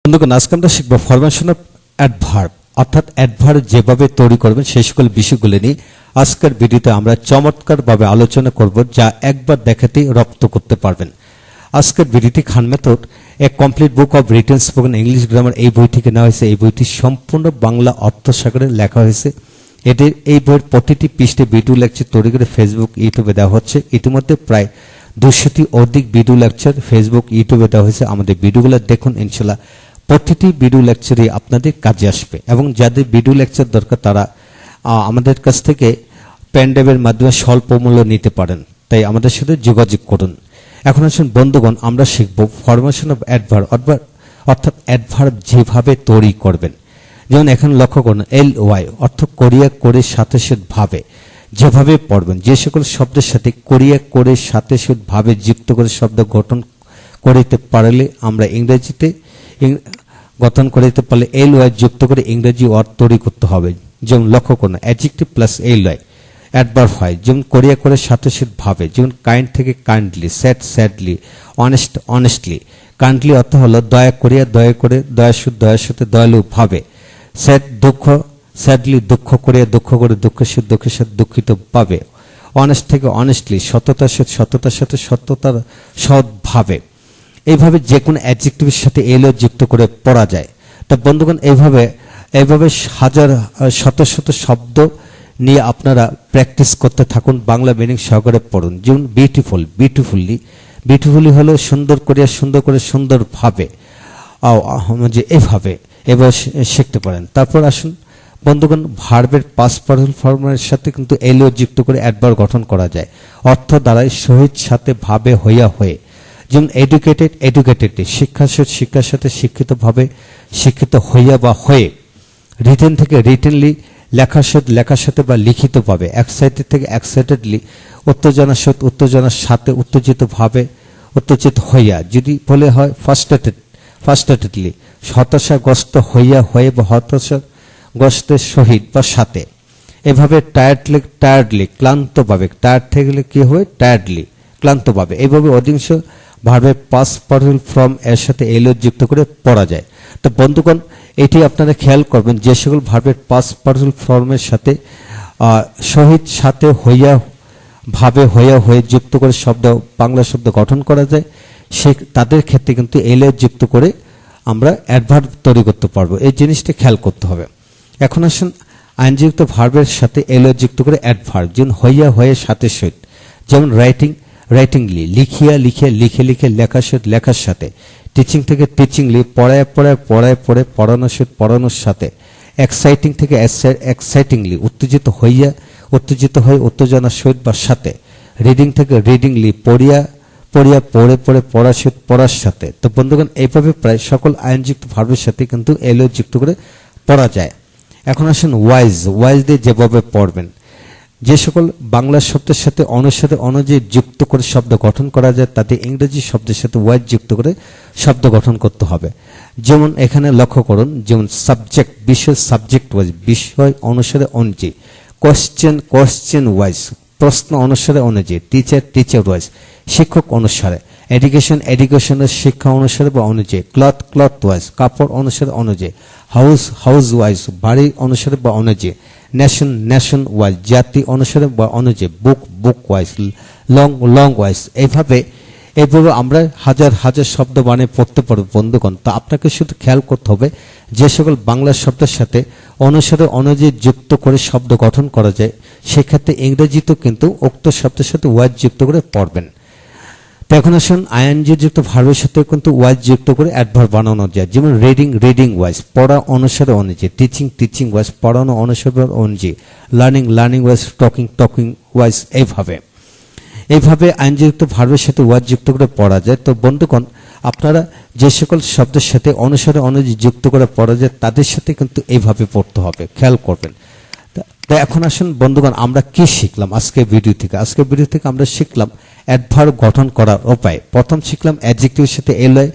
বন্ধুগণ আজকে আমরা শিখব ফরমেশন অফ অ্যাডভার্ব অর্থাৎ অ্যাডভার্ব যেভাবে তৈরি করবেন সেই সকল বিষয়গুলো নিয়ে আজকের ভিডিওতে আমরা চমৎকারভাবে আলোচনা করব, যা একবার দেখাতেই রপ্ত করতে পারবেন। আজকের ভিডিওটি Khan method a complete book of written spoken English grammar এই বই থেকে নেওয়া হয়েছে। এই বইটি সম্পূর্ণ বাংলা অর্থসাগরে লেখা হয়েছে। এদের এই বইয়ের প্রতিটি পৃষ্ঠে ভিডিও লেকচার তৈরি করে ফেসবুক ইউটিউবে দেওয়া হচ্ছে। ইতিমধ্যে প্রায় 200টি অধিক ভিডিও লেকচার ফেসবুক ইউটিউবে দেওয়া হয়েছে। আমাদের ভিডিওগুলো দেখুন, ইনশাল্লাহ প্রতিটি ভিডিও লেকচারই আপনাদের কাজে আসবে এবং যাদের ভিডিও লেকচার দরকার তারা আমাদের কাছ থেকে পেনড্রাইভের মাধ্যমে স্বল্প মূল্য নিতে পারেন। তাই আমাদের সাথে যোগাযোগ করুন। এখন আসুন বন্ধুগণ, আমরা শিখব ফরমেশন অফ অ্যাডভার্ব অর্থাৎ অ্যাডভার্ব যেভাবে তৈরি করবেন। যেমন এখানে লক্ষ্য করুন LY অর্থ কোরিয়া করে সাথে সাথে ভাবে যেভাবে পড়বেন, যে সকল শব্দের সাথে কোরিয়া করে সাথে সাথে ভাবে যুক্ত করে শব্দ গঠন করিতে পারলে আমরা ইংরেজিতে গঠন করিতে পারলে LY যুক্ত করে ইংরেজি ওয়ার্ড তৈরি করতে হবে। যেমন লক্ষ্য করুন অ্যাডজেক্টিভ প্লাস LY অ্যাডভার্ব হয়। যেমন কোরিয়া করে সাথে সাথে ভাবে, যেমন কাইন্ড থেকে kindly, sad sadly, honest honestly. Kindly অর্থ হলো দয়া করিয়া দয়া করে, দয়ার সাথে দয়ালু ভাবে। স্যাড দুঃখ, স্যাডলি দুঃখ করিয়া দুঃখ করে, দুঃখের সাথে দুঃখিত পাবে। অনেস্ট থেকে অনেস্টলি, সততার সাথে সততার সৎ ভাবে। এইভাবে যে কোনো অ্যাডজেক্টিভের সাথে LY যুক্ত করে পড়া যায়। তা বন্ধুগণ এইভাবে হাজার শত শত শব্দ নিয়ে আপনারা প্র্যাকটিস করতে থাকুন, বাংলা মিনিং সহকারে পড়ুন। যেমন বিউটিফুল, বিউটিফুলি হলো সুন্দর করিয়া, সুন্দর করে সুন্দর ভাবে, যে এভাবে এবার শিখতে পারেন। তারপর আসুন বন্ধুগণ, ভার্বের পাস্ট পার্সন ফর্মের সাথে কিন্তু LY যুক্ত করে অ্যাডভার্ব গঠন করা যায়। অর্থ দ্বারাই সহিত সাথে ভাবে হইয়া হয়ে। যেমন এডুকেটেড, এডুকেটেডলি, শিক্ষার সাথে শিক্ষিত ভাবে, শিক্ষিত হইয়া বা হয়ে। রিটেন থেকে রিটেনলি, লেখার সাথে বা লিখিত ভাবে। এক্সাইটেড থেকে এক্সাইটেডলি, উত্তেজনার সাথে উত্তেজিত ভাবে, উত্তেজিত হইয়া। যদি বলে হয় ফার্স্টেডলি, হতাশাগ্রস্ত হইয়া হয়ে বা হতাশাগ্রস্তের সহিত বা সাথে। এভাবে টায়ার্ডলি ক্লান্ত ভাবে, টায়ার্ড থেকে কি হয় টায়ার্ডলি ক্লান্ত ভাবে। এইভাবে অধিকাংশ ভার্বের পাস্ট পার্সন ফর্ম এর সাথে LY যুক্ত করে পড়া যায়। তো বন্ধুগণ এটি আপনারা খেয়াল করবেন, যে সকল ভার্বের পাস্ট পার্সন ফর্মের সাথে সহিত সাথে হইয়া ভাবে হইয়া হয়ে যুক্ত করে বাংলা শব্দ গঠন করা যায়, তাদের ক্ষেত্রে কিন্তু LY যুক্ত করে আমরা অ্যাডভার্ব তৈরি করতে পারবো। এই জিনিসটা খেয়াল করতে হবে। এখন আসুন আইনযুক্ত ভার্বের সাথে LY যুক্ত করে অ্যাডভার্ব, যেমন হইয়া হয়ে সাথে সহিত। যেমন রাইটিংলি, লিখিয়া লেখার সাথে। টিচিং থেকে টিচিংলি, পড়ায় পড়ানোর সাথে। এক্সাইটিং থেকে এক্সাইটিংলি, উত্তেজিত হয়ে উত্তেজনার সহিত বা সাথে। রিডিং থেকে রিডিংলি, পড়ার সাথে। তো বন্ধুগণ এইভাবে প্রায় সকল আইনযুক্ত ভার্বের সাথে কিন্তু LY যুক্ত করে পড়া যায়। এখন আসুন ওয়াইজ দিয়ে যেভাবে পড়বেন, যে সকল বাংলা শব্দের সাথে অনুযায়ী যুক্ত করে শব্দ গঠন করা যায়, তাতে ইংরেজি শব্দের সাথে ওয়াইজ যুক্ত করে শব্দ গঠন করতে হবে। যেমন এখানে লক্ষ্য করুন, যেমন সাবজেক্ট, বিষয় সাবজেক্ট ওয়াইজ, বিষয় অনুসারে অনুযায়ী। কোয়েশ্চেন ওয়াইজ, প্রশ্ন অনুসারে। টিচার ওয়াইজ, শিক্ষক অনুসারে। এডুকেশনের শিক্ষা অনুসারে বা অনুযায়ী। ক্লথ ওয়াইজ, কাপড় অনুসারে। হাউস ওয়াইজ, বাড়ি অনুসারে বা অনুযায়ী। নেশন ওয়াইজ, জাতি অনুসারে বা অনুযায়ী। বুক ওয়াইজ, লং ওয়াইজ। এইভাবে আমরা হাজার শব্দ বানিয়ে পড়তে পারবো বন্ধুগণ। তো আপনাকে শুধু খেয়াল করতে হবে, যে সকল বাংলা শব্দের সাথে অনুযায়ী যুক্ত করে শব্দ গঠন করা যায়, সেক্ষেত্রে ইংরেজিতেও কিন্তু উক্ত শব্দের সাথে ওয়াইজ যুক্ত করে পড়বেন। তো এখন আসুন আইএনজি যুক্ত ভার্বের সাথে কিন্তু ওয়াইজ যুক্ত করে অ্যাডভার্ব বানানো যায়। যেমন রিডিং ওয়াইজ, পড়া অনুসারে। টিচিং ওয়াইজ, পড়ানো অনুসারে। Learning wise, talking wise. এইভাবে আইনযুক্ত ভার্বের সাথে ওয়াইজ যুক্ত করে পড়া যায়। তো বন্ধুগণ আপনারা যে সকল শব্দের সাথে অনুযায়ী যুক্ত করে পড়া যায়, তাদের সাথে কিন্তু এইভাবে পড়তে হবে, খেয়াল করবেন। তো এখন আসুন বন্ধুগণ আমরা কি শিখলাম আজকের ভিডিও থেকে আমরা শিখলাম অ্যাডভার্ব গঠন করার উপায়। প্রথম শিখলাম অ্যাডজেক্টিভের সাথে LY,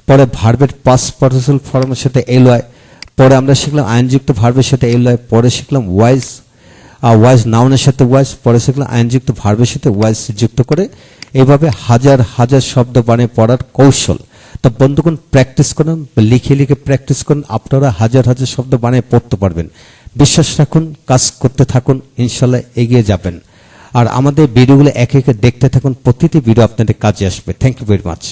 পরে ভার্বের পাস্ট পার্টিসিপল ফর্মের সাথে LY, পরে আমরা শিখলাম আইনযুক্ত ভার্বের সাথে LY, পরে শিখলাম ওয়াইজ নাউনের সাথে ওয়াইজ, পরে শিখলাম আইনযুক্ত ভার্বের সাথে ওয়াইজ যুক্ত করে। এইভাবে হাজার শব্দ বানিয়ে পড়ার কৌশল। তো তা বন্ধুগণ প্র্যাকটিস করুন, লিখে লিখে প্র্যাকটিস করুন, আপনারা হাজার হাজার শব্দ বানিয়ে পড়তে পারবেন। বিশ্বাস রাখুন, কাজ করতে থাকুন, ইনশাল্লাহ এগিয়ে যাবেন। আর আমাদের ভিডিওগুলো একে একে দেখতে থাকুন, প্রতিটি ভিডিও আপনাদের কাজে আসবে। Thank you very much.